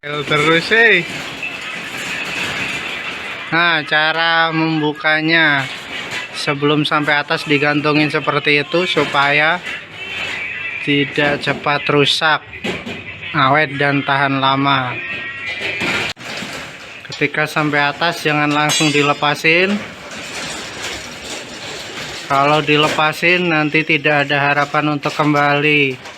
terus Nah, cara membukanya sebelum sampai atas digantungin seperti itu supaya tidak cepat rusak, awet dan tahan lama. Ketika sampai atas jangan langsung dilepasin. Kalau dilepasin nanti tidak ada harapan untuk kembali.